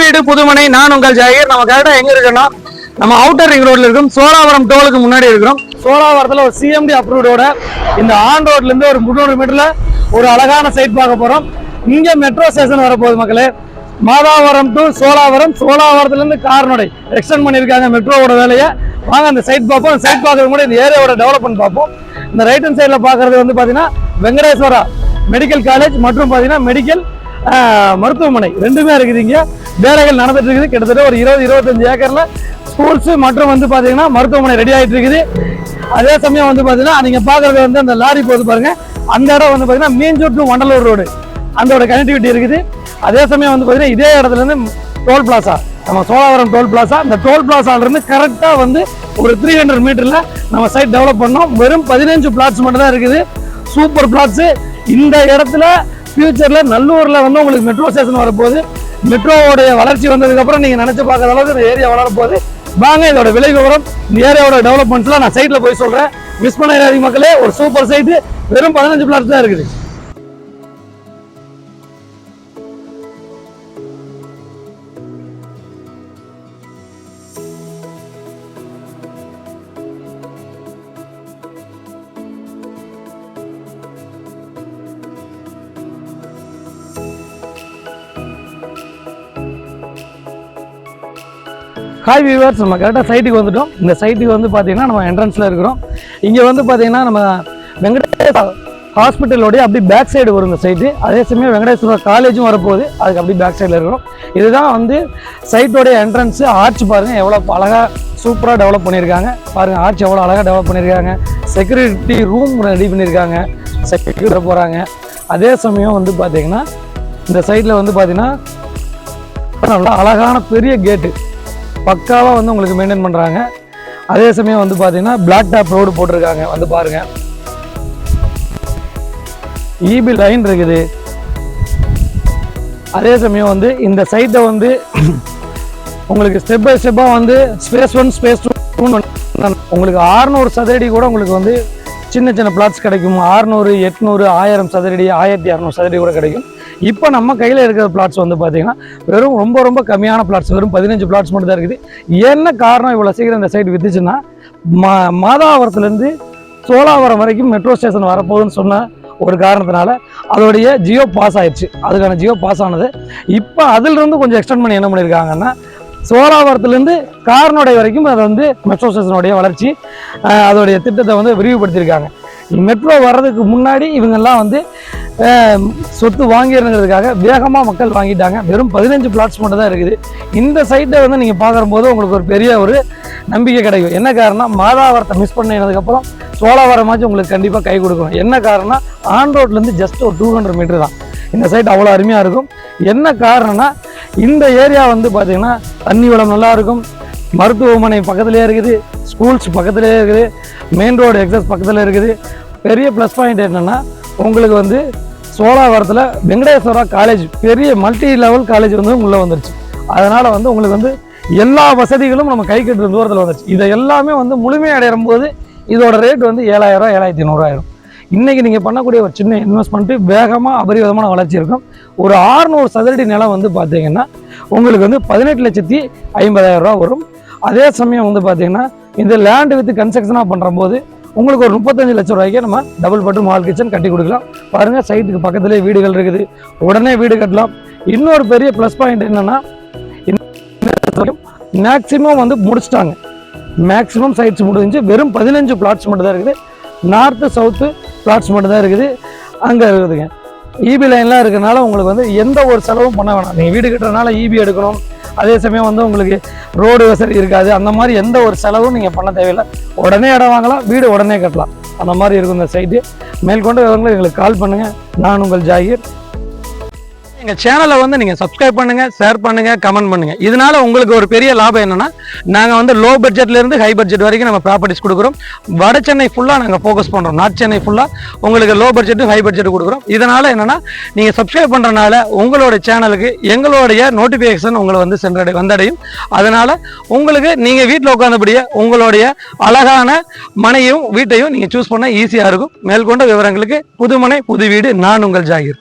வீடு புதுமனை. நான் உங்கள் ஜாகீர். நம்ம கரெக்டா எங்க இருக்கோம்னா நம்ம அவுட்டர் ரிங் ரோட்ல இருக்கும். சோழாவரம் டோலுக்கு முன்னாடி இருக்கிறோம். சோழாவரத்துல ஒரு சிஎம்டி அப்ரூவ்டோட இந்த ஆன் ரோட்ல இருந்து ஒரு 300 மீட்டர்ல ஒரு அழகான சைட் பார்க்க போறோம். இங்க மெட்ரோ ஸ்டேஷன் வரப்போகுது மக்களே. மாதாவரம் டு சோழாவரம், சோழாவரத்துல இருந்து கார்னடை எக்ஸ்டெண்ட் பண்ணிருக்காங்க மெட்ரோவோட வேலையை. வாங்க அந்த சைட் பார்ப்போம். சைட் பார்க்கறது கூட இந்த ஏரியாவோட டெவலப்மெண்ட் பார்ப்போம். இந்த ரைட் ஹேண்ட் சைட்ல பாக்குறது வந்து பாத்தீங்கன்னா வெங்கடேஸ்வரா மெடிக்கல் காலேஜ் மற்றும் பாத்தீங்கன்னா மெடிக்கல் மருத்துவமனை ரெண்டுமே இருக்குது. இங்க வேலைகள் நடந்துட்டு இருக்குது. கிட்டத்தட்ட ஒரு 20-25 ஏக்கர்ல ஸ்கூல்ஸ் மற்றும் வந்து பாத்தீங்கன்னா மருத்துவமனை ரெடி ஆயிட்டு இருக்குது. அதே சமயம் வந்து பாத்தீங்கன்னா நீங்க பாக்குறது வந்து அந்த லாரி போகுது பாருங்க. அந்த இடம் வந்து பாத்தீங்கன்னா மீஞ்சூர் டு வண்டலூர் ரோடு அந்த கனெக்டிவிட்டி இருக்குது. அதே சமயம் வந்து பாத்தீங்கன்னா இதே இடத்துல இருந்து டோல் பிளாசா, நம்ம சோழாவரம் டோல் பிளாசா, இந்த டோல் பிளாசால இருந்து கரெக்டா வந்து ஒரு 300 மீட்டர்ல நம்ம சைட் டெவலப் பண்ணோம். வெறும் 15 பிளாட்ஸ் மட்டும் தான் இருக்குது. Super flats. இந்த இடத்துல ஃபியூச்சர்ல நல்லூர்ல வந்து உங்களுக்கு மெட்ரோ ஸ்டேஷன் வரப்போகுது. மெட்ரோவோடைய வளர்ச்சி வந்ததுக்கு அப்புறம் நீங்க நினைச்சு பார்க்காத அளவுக்கு இந்த ஏரியா வளர போகுது. வாங்க இதோட விலை விவரம், இந்த ஏரியாவோட டெவலப்மெண்ட்ஸ்லாம் நான் சைட்ல போய் சொல்றேன். மிஸ் பண்ணாதீங்க மக்களே. ஒரு சூப்பர் சைட். வெறும் 15 பிளாட்ஸ் தான் இருக்குது. ஹாய் வியூவர்ஸ், நம்ம கரெக்டாக சைட்டுக்கு வந்துட்டோம். இந்த சைட்டுக்கு வந்து பார்த்தீங்கன்னா நம்ம என்ட்ரன்ஸில் இருக்கிறோம். இங்கே வந்து பார்த்தீங்கன்னா நம்ம வெங்கடேஸ்வரா ஹாஸ்பிட்டலோடைய அப்படி பேக் சைடு வரும் இந்த சைட்டு. அதே சமயம் வெங்கடேஸ்வரா காலேஜும் வரப்போகுது. அதுக்கு அப்படி பேக் சைடில் இருக்கிறோம். இதுதான் வந்து சைட்டோடைய என்ட்ரன்ஸு. ஆர்ச் பாருங்கள் எவ்வளோ அழகாக சூப்பராக டெவலப் பண்ணியிருக்காங்க. பாருங்கள் ஆர்ச் எவ்வளோ அழகாக டெவலப் பண்ணியிருக்காங்க. செக்யூரிட்டி ரூம் ரெடி பண்ணியிருக்காங்க. செக்யூரிட்டி போகிறாங்க. அதே சமயம் வந்து பார்த்தீங்கன்னா இந்த சைட்டில் வந்து பார்த்தீங்கன்னா நல்லா அழகான பெரிய கேட்டு பக்காவாக வந்து உங்களுக்கு மெயின்டைன் பண்ணுறாங்க. அதே சமயம் வந்து பார்த்தீங்கன்னா பிளாக் டாப் ரோடு போட்டிருக்காங்க. வந்து பாருங்கள் இபி லைன் இருக்குது. அதே சமயம் வந்து இந்த சைட்டை வந்து உங்களுக்கு ஸ்டெப் பை ஸ்டெப்பாக வந்து ஸ்பேஸ் 1 ஸ்பேஸ் 2 உங்களுக்கு 600 சதுரடி கூட உங்களுக்கு வந்து சின்ன சின்ன பிளாட்ஸ் கிடைக்கும். 600, 800, 1000 சதுரடி, 1200 சதுரடி கூட கிடைக்கும். இப்போ நம்ம கையில் இருக்கிற பிளாட்ஸ் வந்து பார்த்தீங்கன்னா வெறும் ரொம்ப கம்மியான பிளாட்ஸ், வெறும் 15 பிளாட்ஸ் மட்டும் தான் இருக்குது. என்ன காரணம் இவ்வளோ சீக்கிரம் இந்த சைட் வித்துச்சுன்னா, மாதாவரத்துலேருந்து சோழாவரம் வரைக்கும் மெட்ரோ ஸ்டேஷன் வரப்போகுதுன்னு சொன்ன ஒரு காரணத்தினால அதோடைய ஜியோ பாஸ் ஆயிடுச்சு. அதுக்கான ஜியோ பாஸ் ஆனது இப்போ அதிலிருந்து கொஞ்சம் எக்ஸ்டெண்ட் பண்ணி என்ன பண்ணியிருக்காங்கன்னா, சோழாவரத்துலேருந்து கார்னடை வரைக்கும் அதை வந்து மெட்ரோ ஸ்டேஷனுடைய வளர்ச்சி அதோடைய திட்டத்தை வந்து விரிவுபடுத்தியிருக்காங்க. மெட்ரோ வர்றதுக்கு முன்னாடி இவங்கெல்லாம் வந்து சொத்து வாங்கிடுறதுக்காக வேகமாக மக்கள் வாங்கிட்டாங்க. வெறும் 15 பிளாட்ஸ் மட்டும் தான் இருக்குது. இந்த சைட்டை வந்து நீங்கள் பார்க்கும்போது உங்களுக்கு ஒரு பெரிய ஒரு நம்பிக்கை கிடைக்கும். என்ன காரணம், மாதாவரத்தை மிஸ் பண்ணதுக்கப்புறம் சோழாவரமாச்சும் உங்களுக்கு கண்டிப்பாக கை கொடுக்கணும். என்ன காரணம்னா ஆன் ரோட்லேருந்து ஜஸ்ட் ஒரு 200 மீட்டர் தான் இந்த சைட். அவ்வளோ அருமையாக இருக்கும். என்ன காரணம்னா இந்த ஏரியா வந்து பார்த்தீங்கன்னா தண்ணி வளம் நல்லா இருக்கும். மருத்துவமனை பக்கத்துலேயே இருக்குது. ஸ்கூல்ஸ் பக்கத்துலேயே இருக்குது. மெயின் ரோடு எக்ஸஸ் பக்கத்தில் இருக்குது. பெரிய ப்ளஸ் பாயிண்ட் என்னென்னா உங்களுக்கு வந்து சோழாவரத்தில் வெங்கடேஸ்வரா காலேஜ் பெரிய மல்டி லெவல் காலேஜ் வந்து உள்ளே வந்துருச்சு. அதனால் வந்து உங்களுக்கு வந்து எல்லா வசதிகளும் நம்ம கை கட்டுற தூரத்தில் வந்துருச்சு. இதை எல்லாமே வந்து முழுமையடையும் போது இதோட ரேட் வந்து 7000, 7500 ஆயிரும். இன்றைக்கி நீங்கள் பண்ணக்கூடிய ஒரு சின்ன இன்வெஸ்ட்மெண்ட்டு வேகமாக அபரிவிதமான வளர்ச்சி இருக்கும். ஒரு 600 சதுரடி நிலம் வந்து பார்த்தீங்கன்னா உங்களுக்கு வந்து 18,50,000 ரூபா வரும். அதே சமயம் வந்து பார்த்தீங்கன்னா இந்த லேண்டு வித்து கன்ஸ்ட்ரக்ஷனாக பண்ணுற போது உங்களுக்கு ஒரு 35 லட்சம் ரூபாய்க்கு நம்ம டபுள் பெட்ரூம் ஹால் கிச்சன் கட்டி கொடுக்கலாம். பாருங்கள் சைட்டுக்கு பக்கத்துலேயே வீடுகள் இருக்குது. உடனே வீடு கட்டலாம். இன்னொரு பெரிய ப்ளஸ் பாயிண்ட் என்னென்னா மேக்ஸிமம் வந்து முடிச்சிட்டாங்க. மேக்ஸிமம் சைட்ஸ் முடிஞ்சு வெறும் 15 பிளாட்ஸ் மட்டும் தான் இருக்குது. நார்த்து சவுத்து பிளாட்ஸ் மட்டும் தான் இருக்குது. அங்கே இருக்குதுங்க இபி லைன்லாம் இருக்கிறனால உங்களுக்கு வந்து எந்த ஒரு செலவும் பண்ண வேணாம். நீங்கள் வீடு கட்டுறதுனால இபி எடுக்கணும். அதே சமயம் வந்து உங்களுக்கு ரோடு வசதி இருக்காது. அந்த மாதிரி எந்த ஒரு செலவும் நீங்கள் பண்ண தேவையில்லை. உடனே இடம் வாங்கலாம், வீடு உடனே கட்டலாம். அந்த மாதிரி இருக்கும் இந்த சைட்டு. மேற்கொண்டு விவரங்களை எங்களுக்கு கால் பண்ணுங்கள். நான் உங்கள் ஜாகீர். எங்கள் சேனலை வந்து நீங்கள் சப்ஸ்கிரைப் பண்ணுங்கள், ஷேர் பண்ணுங்கள், கமெண்ட் பண்ணுங்கள். இதனால் உங்களுக்கு ஒரு பெரிய லாபம் என்னென்னா, நாங்கள் வந்து லோ பட்ஜெட்லேருந்து ஹை பட்ஜெட் வரைக்கும் நம்ம ப்ராப்பர்ட்டிஸ் கொடுக்குறோம். வட சென்னை ஃபுல்லாக நாங்கள் ஃபோக்கஸ் பண்ணுறோம். நார்த் சென்னை ஃபுல்லாக உங்களுக்கு லோ பட்ஜெட்டு ஹை பட்ஜெட் கொடுக்குறோம். இதனால் என்னென்னா நீங்கள் சப்ஸ்கிரைப் பண்ணுறதுனால உங்களோட சேனலுக்கு எங்களுடைய நோட்டிஃபிகேஷன் உங்களை வந்து வந்தடையும். அதனால் உங்களுக்கு நீங்கள் வீட்டில் உட்காந்தபடியே உங்களுடைய அழகான மனையும் வீட்டையும் நீங்கள் சூஸ் பண்ண ஈஸியாக இருக்கும். மேற்கொண்ட விவரங்களுக்கு புதுமனை புது வீடு நான் உங்கள் ஜாகீர்.